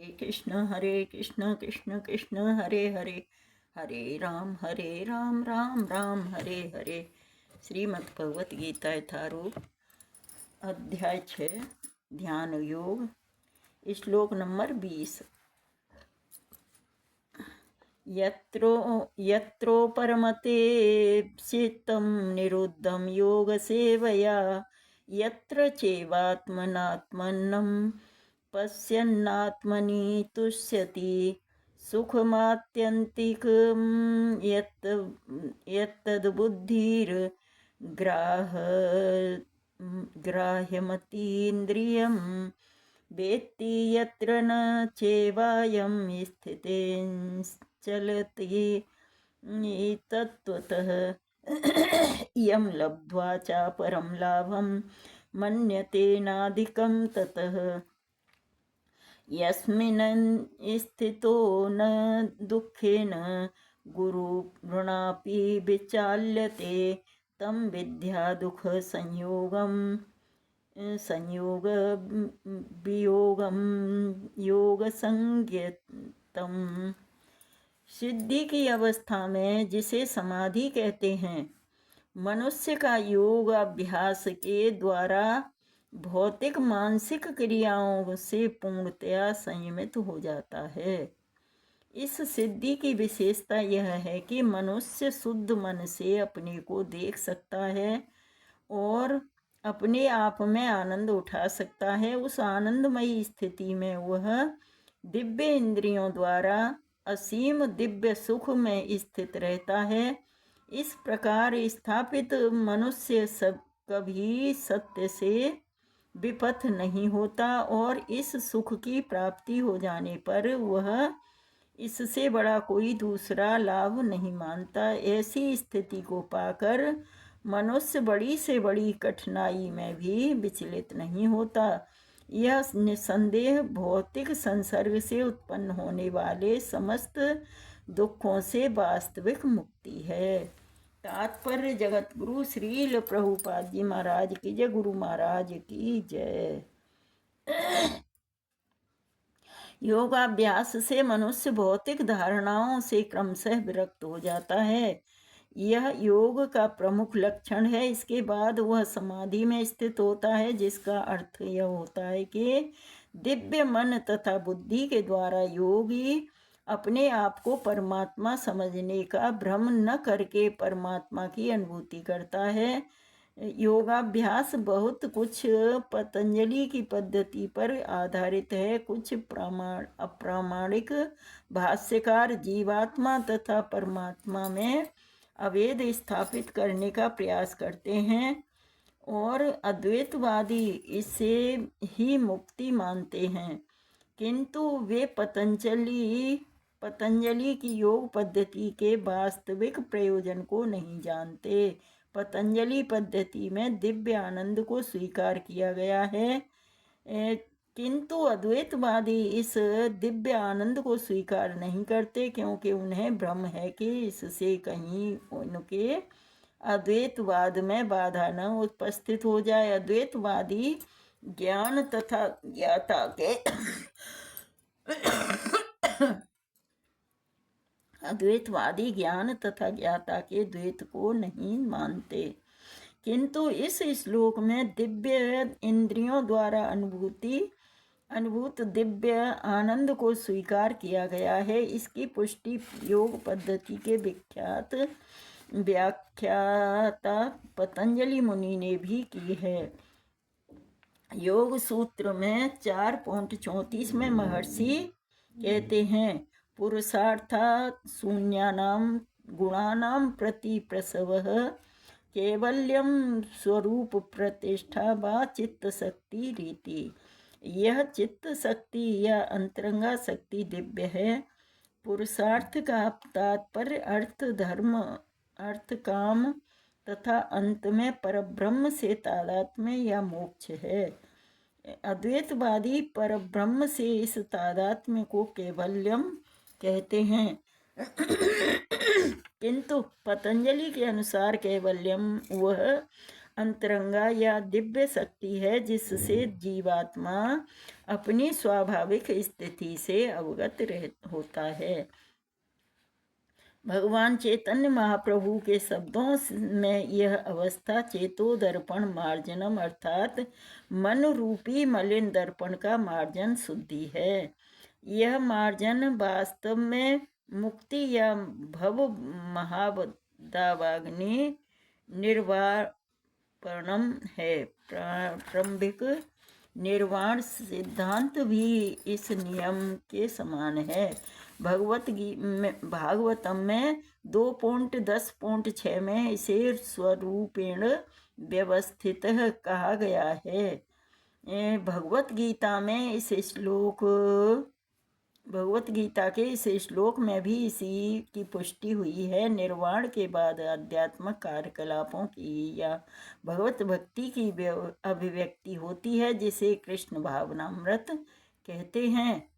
हरे कृष्ण कृष्ण कृष्ण हरे हरे, हरे राम राम राम हरे हरे। श्रीमद् भगवत गीता यथारूप अध्याय 6 ध्यान योग, श्लोक नंबर 20। यत्रो परमते चित्तं निरुद्धं योग सेवया, यत्र चैवात्मनात्मनं पश्यन्नात्मनि तुष्यति, सुखमात्यन्तिकं ग्राह्यमतीन्द्रियं वेत्ति यत्र न चैवायं स्थितिश्चलति तत्त्वतः यं लब्ध्वा च परं लाभं मन्यते नाधिकं ततः। यस्मिन् स्थितो न दुःखेन गुरुर्गुणापि विचाल्यते, तं विद्या दुःखसंयोगं वियोगं योगसंज्ञितम्। सिद्धि की अवस्था में जिसे समाधि कहते हैं, मनुष्य का योग अभ्यास के द्वारा भौतिक मानसिक क्रियाओं से पूर्णतया संयमित हो जाता है। इस सिद्धि की विशेषता यह है कि मनुष्य शुद्ध मन से अपने को देख सकता है और अपने आप में आनंद उठा सकता है। उस आनंदमयी स्थिति में वह दिव्य इंद्रियों द्वारा असीम दिव्य सुख में स्थित रहता है। इस प्रकार स्थापित मनुष्य सब कभी सत्य से विपथ नहीं होता और इस सुख की प्राप्ति हो जाने पर वह इससे बड़ा कोई दूसरा लाभ नहीं मानता। ऐसी स्थिति को पाकर मनुष्य बड़ी से बड़ी कठिनाई में भी विचलित नहीं होता। यह निसंदेह भौतिक संसर्ग से उत्पन्न होने वाले समस्त दुखों से वास्तविक मुक्ति है। तात्पर्य जगत गुरु श्रील प्रभुपाद जी महाराज की जय, गुरु महाराज की जय। योगाभ्यास से मनुष्य भौतिक धारणाओं से क्रमशः विरक्त हो जाता है। यह योग का प्रमुख लक्षण है। इसके बाद वह समाधि में स्थित होता है, जिसका अर्थ यह होता है कि दिव्य मन तथा बुद्धि के द्वारा योगी अपने आप को परमात्मा समझने का भ्रम न करके परमात्मा की अनुभूति करता है। योगाभ्यास बहुत कुछ पतंजलि की पद्धति पर आधारित है। कुछ अप्रामाणिक भाष्यकार जीवात्मा तथा परमात्मा में अभेद स्थापित करने का प्रयास करते हैं और अद्वैतवादी इसे ही मुक्ति मानते हैं, किंतु वे पतंजलि की योग पद्धति के वास्तविक प्रयोजन को नहीं जानते। पतंजलि पद्धति में दिव्य आनंद को स्वीकार किया गया है, किंतु अद्वैतवादी इस दिव्य आनंद को स्वीकार नहीं करते, क्योंकि उन्हें भ्रम है कि इससे कहीं उनके अद्वैतवाद में बाधा न उपस्थित हो जाए। अद्वैतवादी ज्ञान तथा ज्ञाता के अद्वैतवादी ज्ञान तथा ज्ञाता के द्वैत को नहीं मानते, किंतु इस श्लोक में दिव्य इंद्रियों द्वारा अनुभूत दिव्य आनंद को स्वीकार किया गया है। इसकी पुष्टि योग पद्धति के विख्यात व्याख्याता पतंजलि मुनि ने भी की है। योग सूत्र में 4.34 में महर्षि कहते हैं, पुरुषार्थात् शून्यानां गुणानां प्रति प्रसवः कैवल्यं स्वरूप प्रतिष्ठा वा चित्त शक्ति रीति। यह चित्त शक्ति या अंतरंगा शक्ति दिव्य है। पुरुषार्थ का तात्पर्य अर्थ, धर्म, अर्थ, काम तथा अंत में परब्रह्म से तादात्म्य या मोक्ष है। अद्वैतवादी परब्रह्म से इस तादात्म्य को कैवल्यम कहते हैं, किंतु पतंजलि के अनुसार कैवल्यम वह अंतरंगा या दिव्य शक्ति है जिससे जीवात्मा अपनी स्वाभाविक स्थिति से अवगत होता है। भगवान चैतन्य महाप्रभु के शब्दों में यह अवस्था चेतो दर्पण मार्जनम अर्थात मन रूपी मलिन दर्पण का मार्जन शुद्धि है। यह मार्जन वास्तव में मुक्ति या भव महादावाग्नि निर्वापणम है। प्रारंभिक निर्वाण सिद्धांत भी इस नियम के समान है। भागवतम में 2.10.6 में इसे स्वरूपेण व्यवस्थित कहा गया है। भगवत गीता के इस श्लोक में भी इसी की पुष्टि हुई है। निर्वाण के बाद आध्यात्मिक कार्यकलापों की या भगवत भक्ति की अभिव्यक्ति होती है जिसे कृष्ण भावनामृत कहते हैं।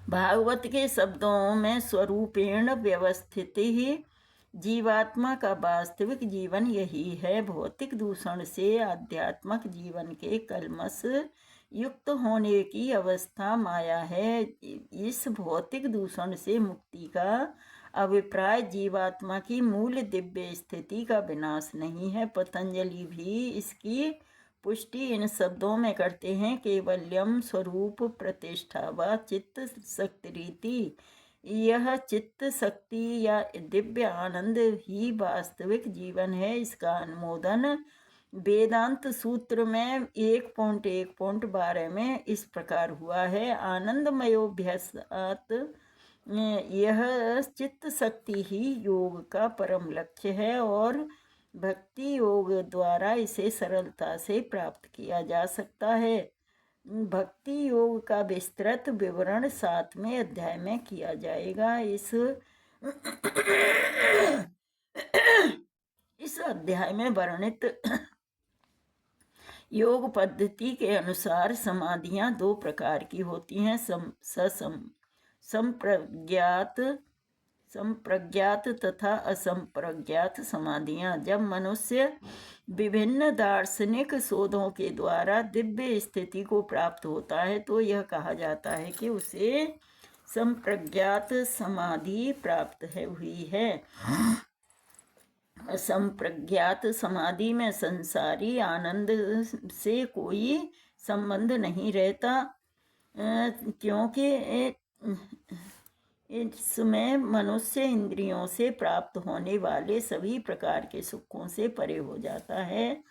भागवत के शब्दों में स्वरूपेण व्यवस्थित ही जीवात्मा का वास्तविक जीवन यही है। भौतिक दूषण से आध्यात्मिक जीवन के कलमश युक्त होने की अवस्था माया है। इस भौतिक दूषण से मुक्ति का अभिप्राय जीवात्मा की मूल दिव्य स्थिति का विनाश नहीं है। पतंजलि भी इसकी पुष्टि इन शब्दों में करते हैं। केवल्यम स्वरूप प्रतिष्ठा व चित्त शक्ति रीति। यह चित्त शक्ति या दिव्य आनंद ही वास्तविक जीवन है। इसका अनुमोदन वेदांत सूत्र में 1.1.12 में इस प्रकार हुआ है। आनंदमयोभ्यासात यह चित्त शक्ति ही योग का परम लक्ष्य है और भक्ति योग द्वारा इसे सरलता से प्राप्त किया जा सकता है। भक्ति योग का विस्तृत विवरण 7वें अध्याय में किया जाएगा। इस अध्याय में वर्णित योग पद्धति के अनुसार समाधियां 2 प्रकार की होती हैं। संप्रज्ञात तथा असंप्रज्ञात समाधियां। जब मनुष्य विभिन्न दार्शनिक शोधों के द्वारा दिव्य स्थिति को प्राप्त होता है तो यह कहा जाता है कि उसे संप्रज्ञात समाधि प्राप्त हुई है। असंप्रज्ञात समाधि में संसारी आनंद से कोई संबंध नहीं रहता, क्योंकि इसमें मनुष्य इंद्रियों से प्राप्त होने वाले सभी प्रकार के सुखों से परे हो जाता है।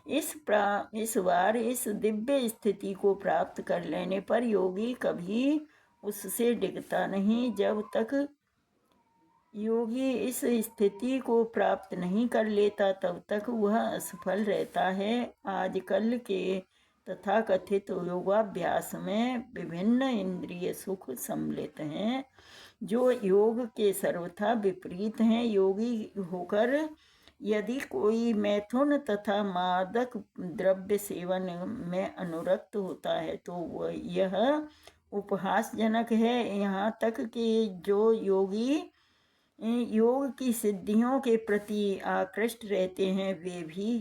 इस बार इस दिव्य स्थिति को प्राप्त कर लेने पर योगी कभी उससे डिगता नहीं। जब तक योगी इस स्थिति को प्राप्त नहीं कर लेता तब तक वह असफल रहता है। आजकल के तथाकथित योगाभ्यास में विभिन्न इंद्रिय सुख सम्मिलित हैं जो योग के सर्वथा विपरीत हैं। योगी होकर यदि कोई मैथुन तथा मादक द्रव्य सेवन में अनुरक्त होता है तो वह यह उपहासजनक है। यहाँ तक कि जो योगी योग की सिद्धियों के प्रति आकृष्ट रहते हैं वे भी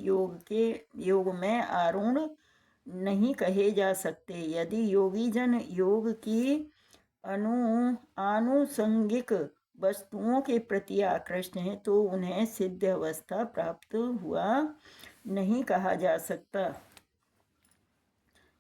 योग में आरूढ़ नहीं कहे जा सकते। यदि योगी जन योग की आनुषंगिक वस्तुओं के प्रति आकृष्ट हैं तो उन्हें सिद्ध अवस्था प्राप्त हुआ नहीं कहा जा सकता।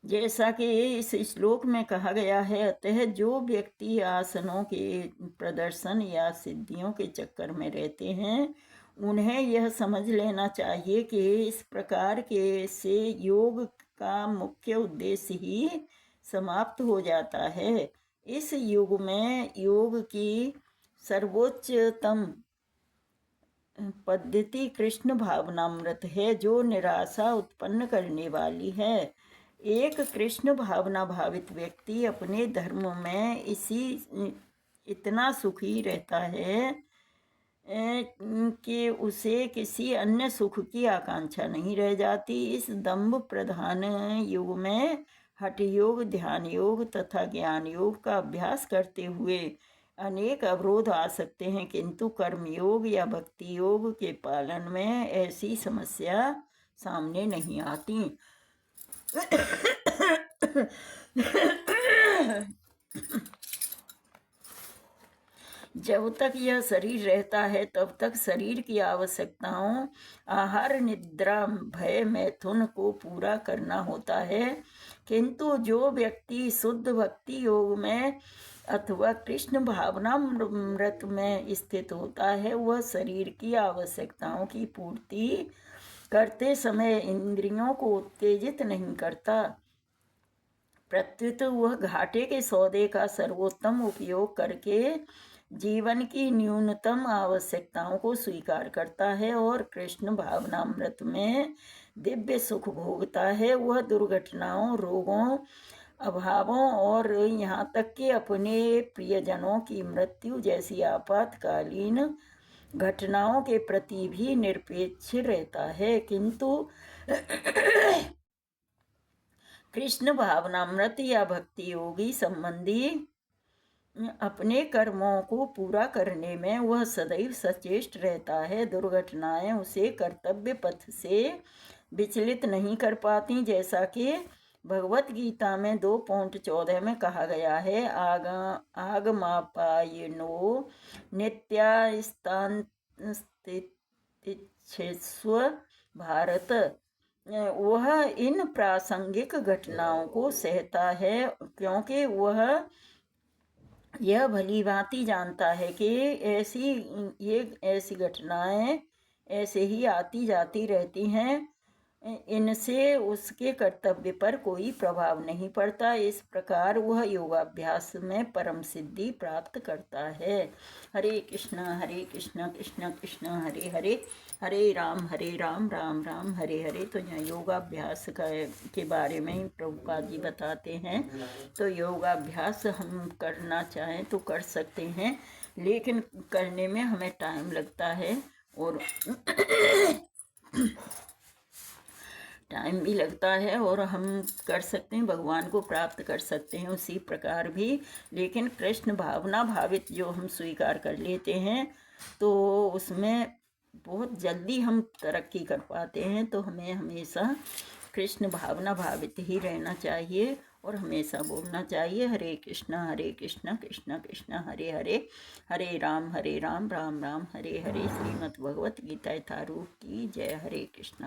जैसा कि इस श्लोक में कहा गया है, अतः जो व्यक्ति आसनों के प्रदर्शन या सिद्धियों के चक्कर में रहते हैं उन्हें यह समझ लेना चाहिए कि इस प्रकार के से योग का मुख्य उद्देश्य ही समाप्त हो जाता है। इस युग में योग की सर्वोच्चतम पद्धति कृष्ण भावनामृत है जो निराशा उत्पन्न करने वाली है। एक कृष्ण भावना भावित व्यक्ति अपने धर्म में इतना सुखी रहता है कि उसे किसी अन्य सुख की आकांक्षा नहीं रह जाती। इस दंभ प्रधान युग में हठ योग, ध्यान योग तथा ज्ञान योग का अभ्यास करते हुए अनेक अवरोध आ सकते हैं, किंतु कर्मयोग या भक्ति योग के पालन में ऐसी समस्या सामने नहीं आती। जब तक यह शरीर रहता है तब तक शरीर की आवश्यकताओं, आहार, निद्रा, भय, मैथुन को पूरा करना होता है, किंतु जो व्यक्ति शुद्ध भक्ति योग में अथवा कृष्ण भावनामृत में स्थित होता है, वह शरीर की आवश्यकताओं की पूर्ति करते समय इंद्रियों को उत्तेजित नहीं करता, प्रत्युत वह घाटे के सौदे का सर्वोत्तम उपयोग करके जीवन की न्यूनतम आवश्यकताओं को स्वीकार करता है और कृष्ण भावनामृत में दिव्य सुख भोगता है। वह दुर्घटनाओं, रोगों, अभावों और यहाँ तक कि अपने प्रियजनों की मृत्यु जैसी आपातकालीन घटनाओं के प्रति भी निरपेक्ष रहता है, किंतु कृष्ण भावनामृत या भक्ति योगी संबंधी अपने कर्मों को पूरा करने में वह सदैव सचेष्ट रहता है। दुर्घटनाएं उसे कर्तव्य पथ से विचलित नहीं कर पाती, जैसा कि भगवत गीता में 2.14 में कहा गया है, आगमापायनो नित्यास्तान्तिच्छस्व भारत। वह इन प्रासंगिक घटनाओं को सहता है, क्योंकि वह यह भली भांति जानता है कि ऐसी घटनाएं ऐसे ही आती जाती रहती हैं, इनसे उसके कर्तव्य पर कोई प्रभाव नहीं पड़ता। इस प्रकार वह योगाभ्यास में परम सिद्धि प्राप्त करता है। हरे कृष्णा कृष्ण कृष्ण हरे हरे, हरे राम राम राम हरे हरे। तो यहाँ योगाभ्यास के बारे में प्रभुपाद जी बताते हैं। तो योगाभ्यास हम करना चाहें तो कर सकते हैं, लेकिन करने में हमें टाइम लगता है और टाइम भी लगता है, और हम कर सकते हैं, भगवान को प्राप्त कर सकते हैं उसी प्रकार भी। लेकिन कृष्ण भावना भावित जो हम स्वीकार कर लेते हैं तो उसमें बहुत जल्दी हम तरक्की कर पाते हैं। तो हमें हमेशा कृष्ण भावना भावित ही रहना चाहिए और हमेशा बोलना चाहिए, हरे कृष्णा कृष्ण कृष्ण हरे हरे, हरे राम राम राम हरे हरे। श्रीमद् भगवत गीता यथारूप की जय। हरे कृष्णा।